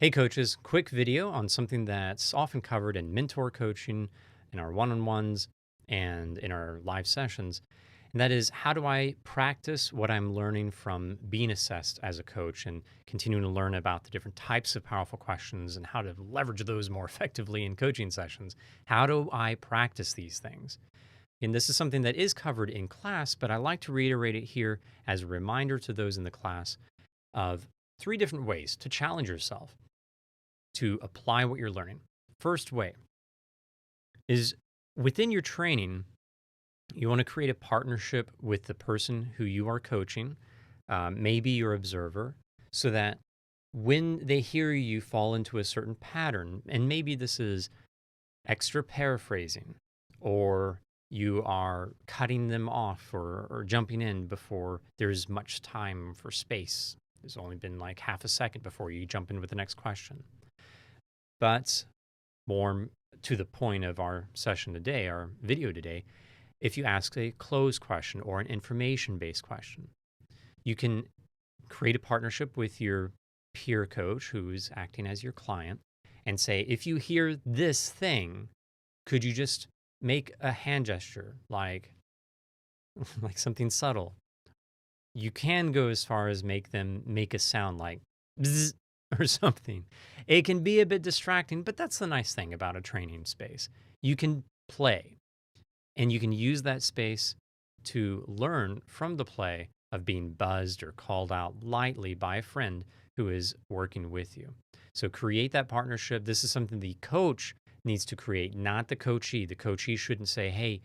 Hey coaches, quick video on something that's often covered in mentor coaching, in our one on ones, and in our live sessions. And that is, how do I practice what I'm learning from being assessed as a coach and continuing to learn about the different types of powerful questions and how to leverage those more effectively in coaching sessions? How do I practice these things? And this is something that is covered in class, but I like to reiterate it here as a reminder to those in the class of three different ways to challenge yourself to apply what you're learning. First way is within your training, you want to create a partnership with the person who you are coaching, maybe your observer, so that when they hear you fall into a certain pattern, and maybe this is extra paraphrasing, or you are cutting them off or jumping in before there's much time for space. There's only been like half a second before you jump in with the next question. But more to the point of our session today, our video today, if you ask a closed question or an information based question, you can create a partnership with your peer coach who's acting as your client and say, if you hear this thing, could you just make a hand gesture like like something subtle? You can go as far as make them make a sound like bzz or something. It can be a bit distracting, but that's the nice thing about a training space. You can play and you can use that space to learn from the play of being buzzed or called out lightly by a friend who is working with you. So create that partnership. This is something the coach needs to create, not the coachee. The coachee shouldn't say, hey,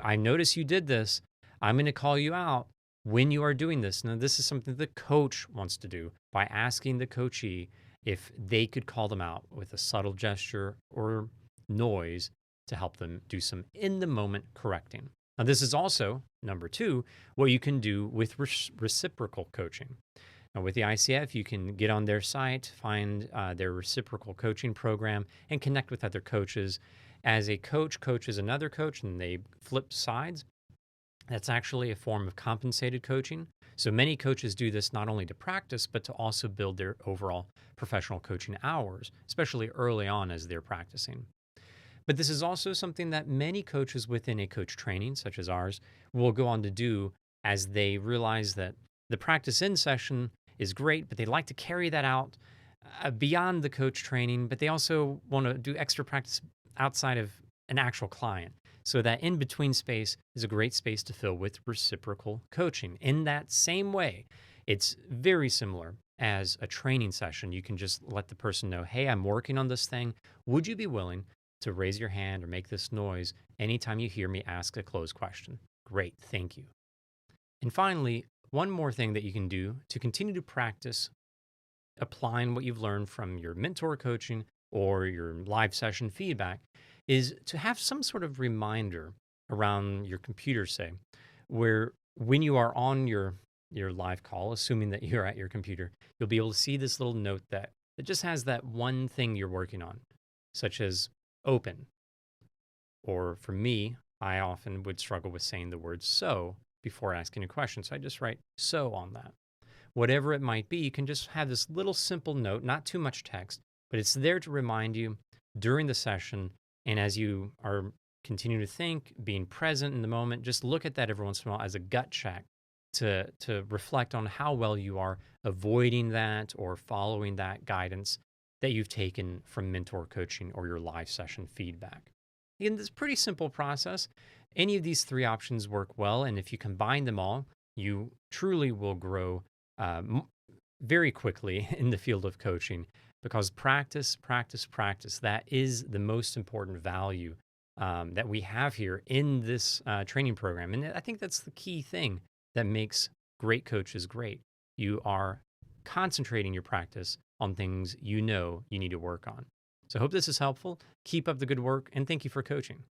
I notice you did this. I'm going to call you out when you are doing this. Now, this is something the coach wants to do by asking the coachee if they could call them out with a subtle gesture or noise to help them do some in the moment correcting. Now, this is also number two, what you can do with reciprocal coaching. Now, with the ICF, you can get on their site, find their reciprocal coaching program, and connect with other coaches. As a coach coaches another coach and they flip sides, that's actually a form of compensated coaching. So many coaches do this not only to practice, but to also build their overall professional coaching hours, especially early on as they're practicing. But this is also something that many coaches within a coach training, such as ours, will go on to do as they realize that the practice in session is great, but they like to carry that out beyond the coach training, but they also want to do extra practice outside of an actual client. So that in between space is a great space to fill with reciprocal coaching. In that same way, it's very similar as a training session. You can just let the person know, hey, I'm working on this thing. Would you be willing to raise your hand or make this noise anytime you hear me ask a closed question? Great, thank you. And finally, one more thing that you can do to continue to practice applying what you've learned from your mentor coaching or your live session feedback is to have some sort of reminder around your computer, say, where when you are on your live call, assuming that you're at your computer, you'll be able to see this little note that just has that one thing you're working on, such as open. Or for me, I often would struggle with saying the word so before asking a question. So I just write so on that. Whatever it might be, you can just have this little simple note, not too much text, but it's there to remind you during the session. And as you are continuing to think, being present in the moment, just look at that every once in a while as a gut check to reflect on how well you are avoiding that or following that guidance that you've taken from mentor coaching or your live session feedback. Again, this pretty simple process. Any of these three options work well. And if you combine them all, you truly will grow very quickly in the field of coaching because practice, practice, practice, that is the most important value that we have here in this training program. And I think that's the key thing that makes great coaches great. You are concentrating your practice on things you know you need to work on. So I hope this is helpful. Keep up the good work and thank you for coaching.